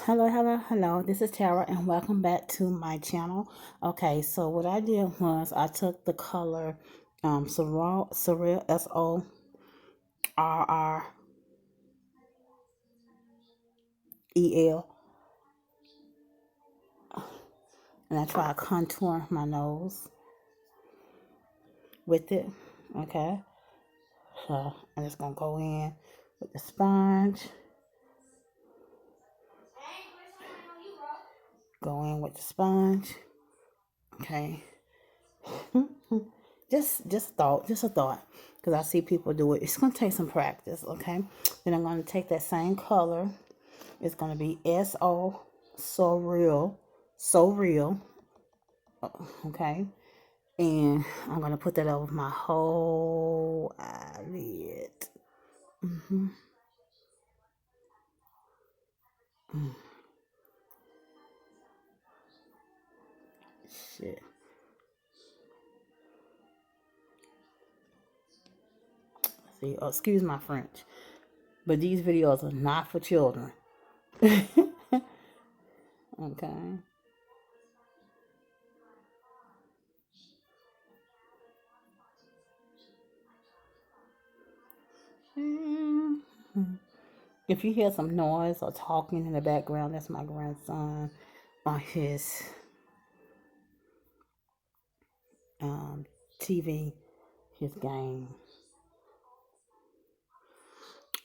Hello. This is Tara, and welcome back to my channel. Okay, so what I did was I took the color Surreal SORREL, and I try to contour my nose with it. Okay, so I'm just gonna go in with the sponge. Go in with the sponge. Okay. just a thought, because I see people do it. It's gonna take some practice. Okay, then I'm gonna take that same color. It's gonna be so real. Okay, and I'm gonna put that over my whole eyelid. Mm-hmm. Shit. See, excuse my French, but these videos are not for children. Okay. If you hear some noise or talking in the background, that's my grandson on his TV, his game.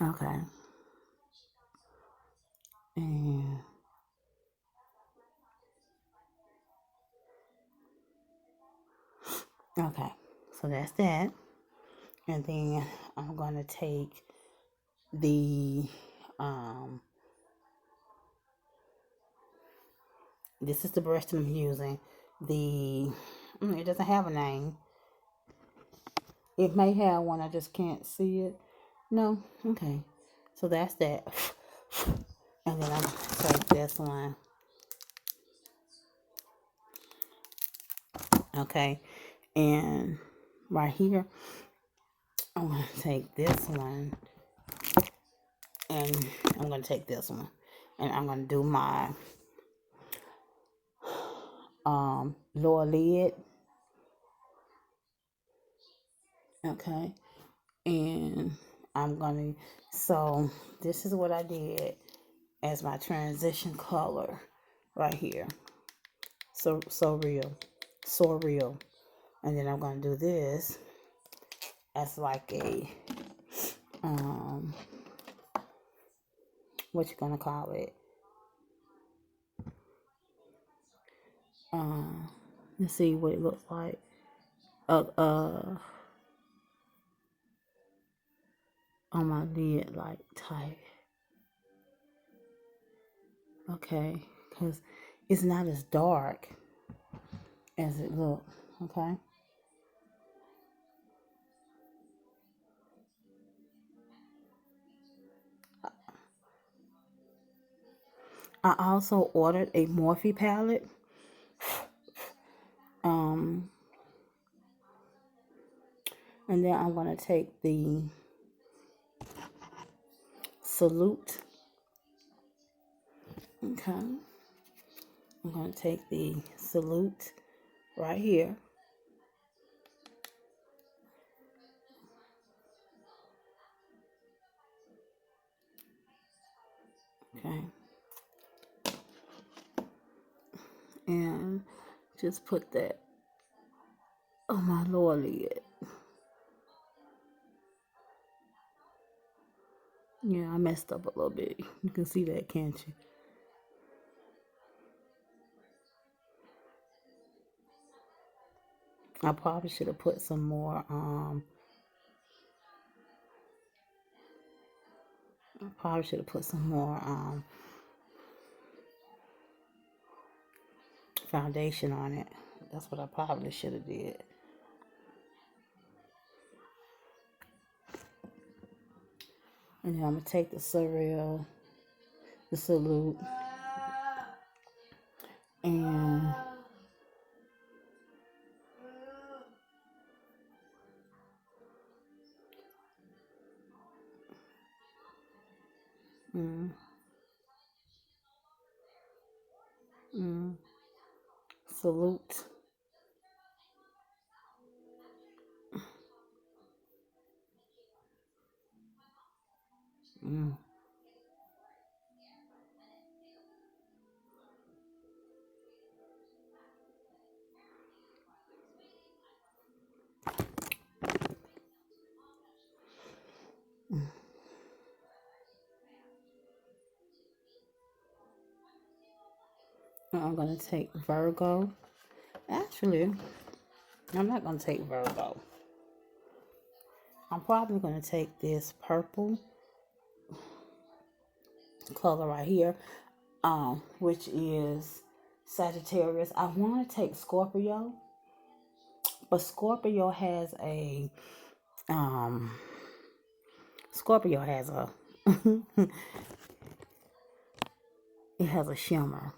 Okay. And okay, so that's that. And then I'm gonna take the this is the brush that I'm using. It doesn't have a name. It may have one, I just can't see it. No, okay. So that's that. And then I'm gonna take this one. Okay, and right here, I'm gonna take this one, and I'm gonna take this one, and I'm gonna do my lower lid. Okay, and so this is what I did as my transition color right here. So real. And then I'm gonna do this as like a what you gonna call it? Let's see what it looks like. On my lid, like tight. Okay, because it's not as dark as it looks. Okay. I also ordered a Morphe palette. And then I'm going to take the Salute. Okay. I'm going to take the Salute right here. Okay. And just put that on my lower lid. Yeah, I messed up a little bit. You can see that, can't you? I probably should have put some more foundation on it. That's what I probably should have did. And then I'm gonna take the Salute, and Mm. Salute. Mm. I'm going to take Virgo. Actually, I'm not going to take Virgo. I'm probably going to take this purple color right here, which is Sagittarius. I want to take Scorpio, but um, Scorpio has a, it has a shimmer.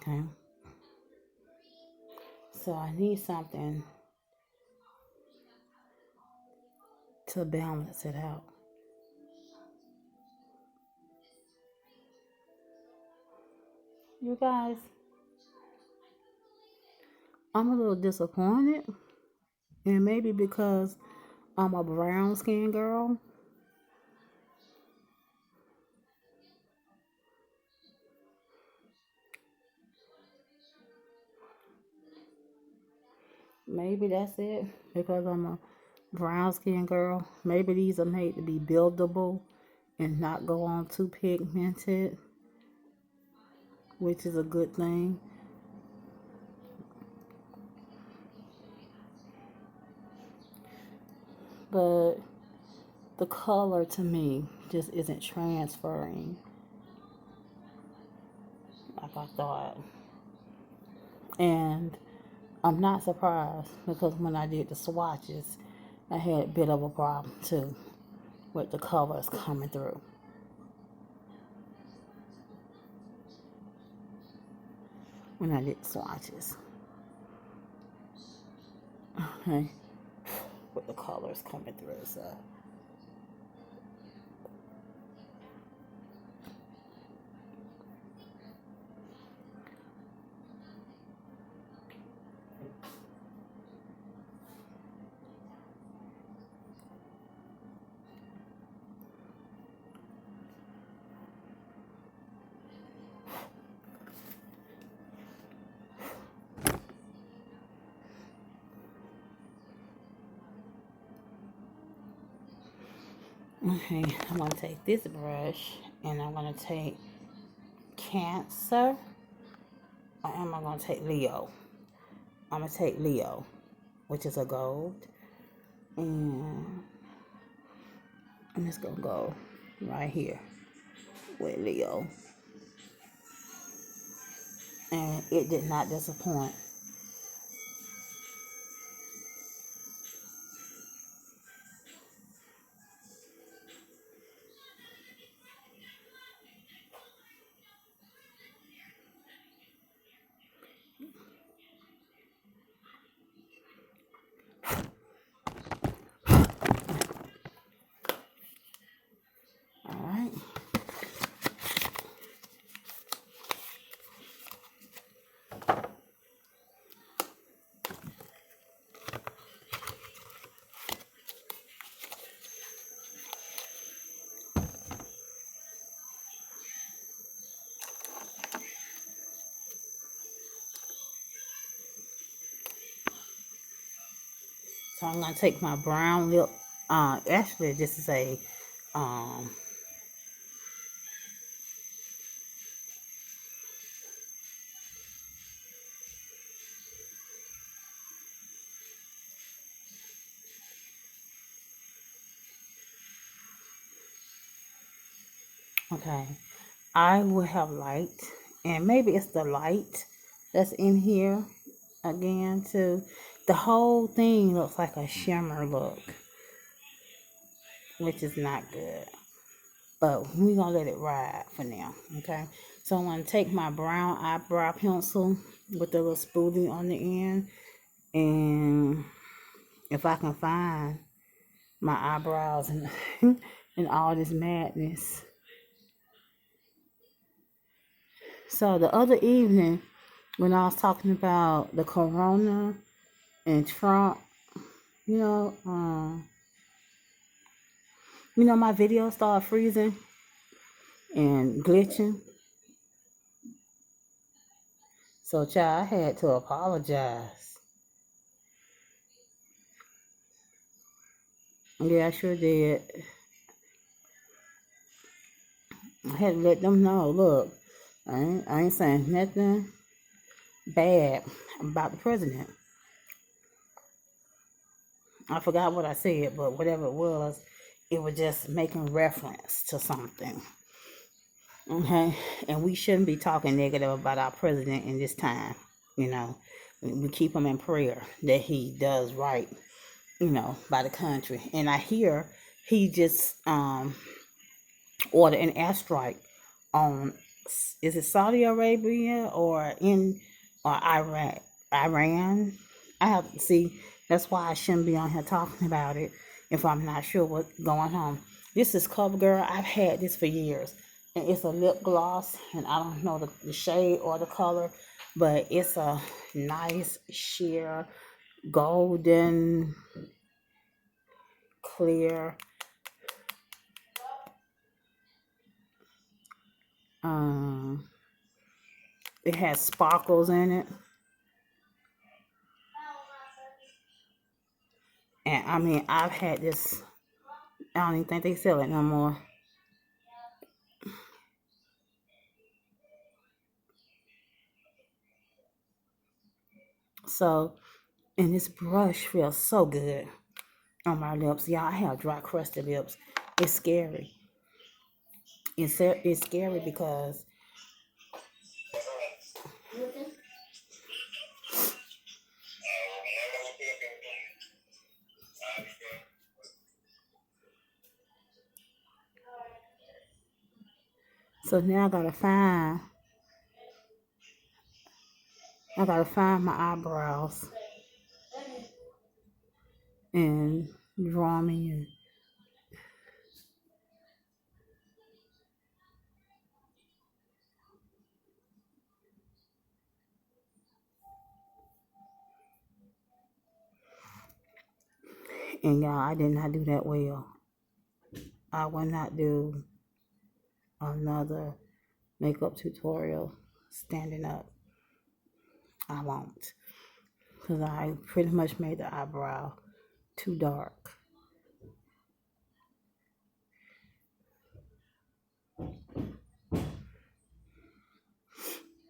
Okay. So I need something to balance it out. You guys, I'm a little disappointed, and maybe because I'm a brown skinned girl, maybe that's it. Because I'm a brown skinned girl, maybe these are made to be buildable and not go on too pigmented, which is a good thing. But the color to me just isn't transferring like I thought. And I'm not surprised because when I did the swatches, I had a bit of a problem too with the colors coming through when I did the swatches. Okay, with the colors coming through. So, okay, I'm gonna take this brush and I'm gonna take Cancer. Or am I gonna take Leo? I'm gonna take Leo, which is a gold, and I'm just gonna go right here with Leo, and it did not disappoint. All right. So I'm gonna take my brown lip. Actually, this is a um. Okay, I will have light, and maybe it's the light that's in here again too. The whole thing looks like a shimmer look, which is not good. But we're gonna let it ride for now. Okay. So I'm gonna take my brown eyebrow pencil with the little spoolie on the end, and if I can find my eyebrows and and all this madness. So the other evening, when I was talking about the corona and Trump, you know, my video started freezing and glitching. So, child, I had to apologize. Yeah, I sure did. I had to let them know, look, I ain't saying nothing bad about the president. I forgot what I said, but whatever it was just making reference to something. Okay? And we shouldn't be talking negative about our president in this time. You know, we keep him in prayer that he does right, by the country. And I hear he just ordered an airstrike on, is it Saudi Arabia or Iraq, Iran? I have to see. That's why I shouldn't be on here talking about it if I'm not sure what's going on. This is CoverGirl. I've had this for years, and it's a lip gloss, and I don't know the shade or the color, but it's a nice sheer golden clear. Um, it has sparkles in it. And I mean, I've had this, I don't even think they sell it no more. So, and this brush feels so good on my lips. Y'all, I have dry, crusty lips. It's scary. It's scary because so now I gotta find my eyebrows and draw me in. And y'all, I did not do that well. I will not do another makeup tutorial standing up. I won't. Because I pretty much made the eyebrow too dark.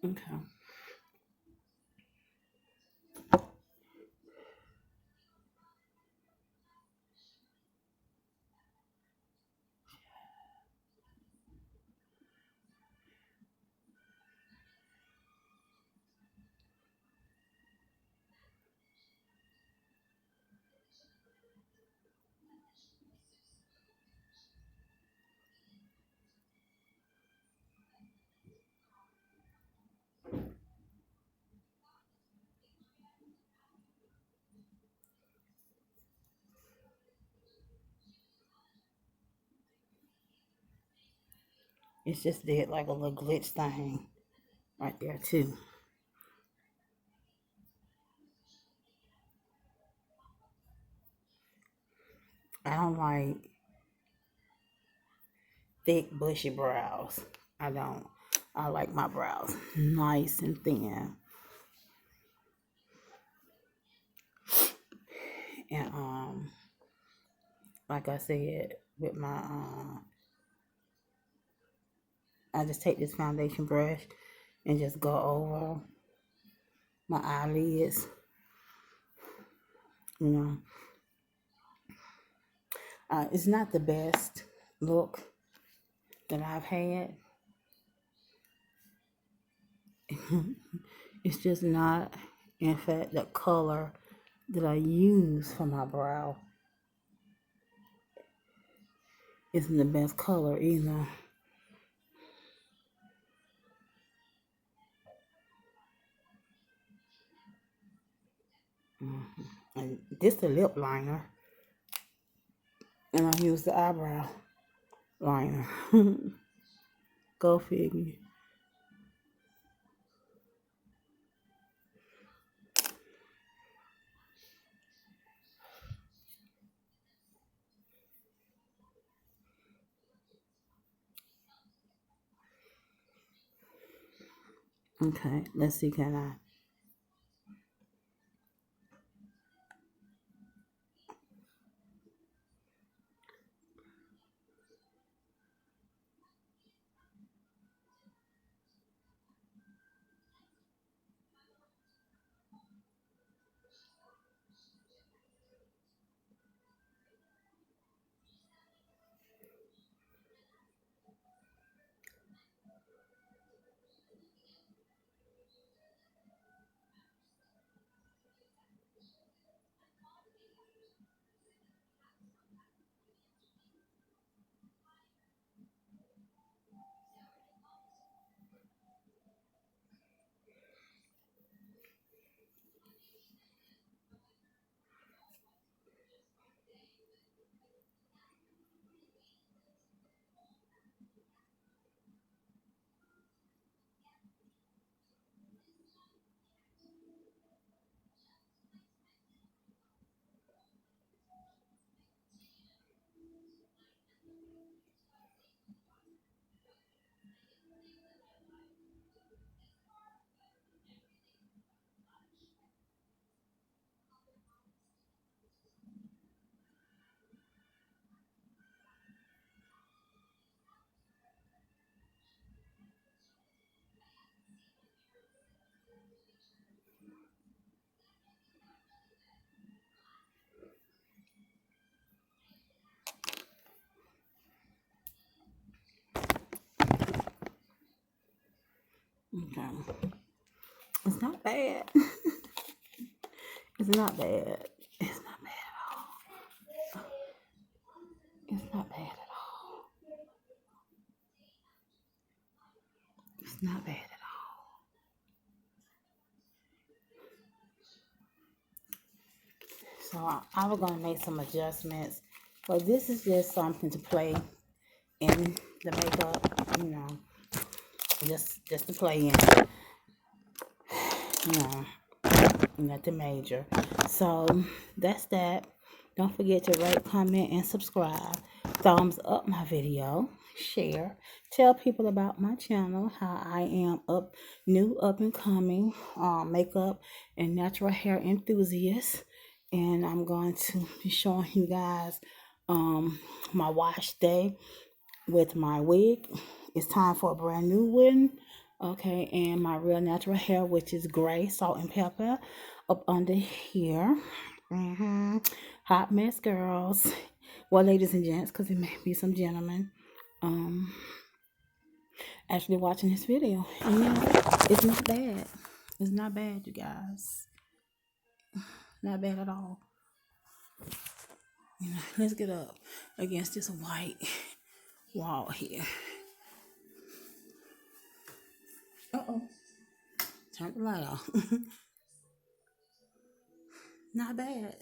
Okay. It's just did like a little glitch thing right there too. I don't like thick bushy brows. I don't. I like my brows nice and thin. And like I said, with my I just take this foundation brush and just go over my eyelids. You know, it's not the best look that I've had. It's just not. In fact, the color that I use for my brow isn't the best color either. And this the lip liner. And I use the eyebrow liner. Go figure. Okay, let's see, can I? Okay. It's not bad. It's not bad. It's not bad at all. It's not bad at all. It's not bad at all. So I was gonna make some adjustments, but this is just something to play in the makeup, just to play in, you know, nothing major. So that's that. Don't forget to rate, comment, and subscribe. Thumbs up my video. Share. Tell people about my channel, how I am up and coming makeup and natural hair enthusiast. And I'm going to be showing you guys my wash day with my wig. It's time for a brand new one. Okay, and my real natural hair, which is gray, salt and pepper, up under here. Hot mess, girls. Well, ladies and gents, because it may be some gentlemen actually watching this video. And it's not bad. It's not bad, you guys. Not bad at all. Let's get up against this white wall here. Uh-oh. Turn the light off. Not bad.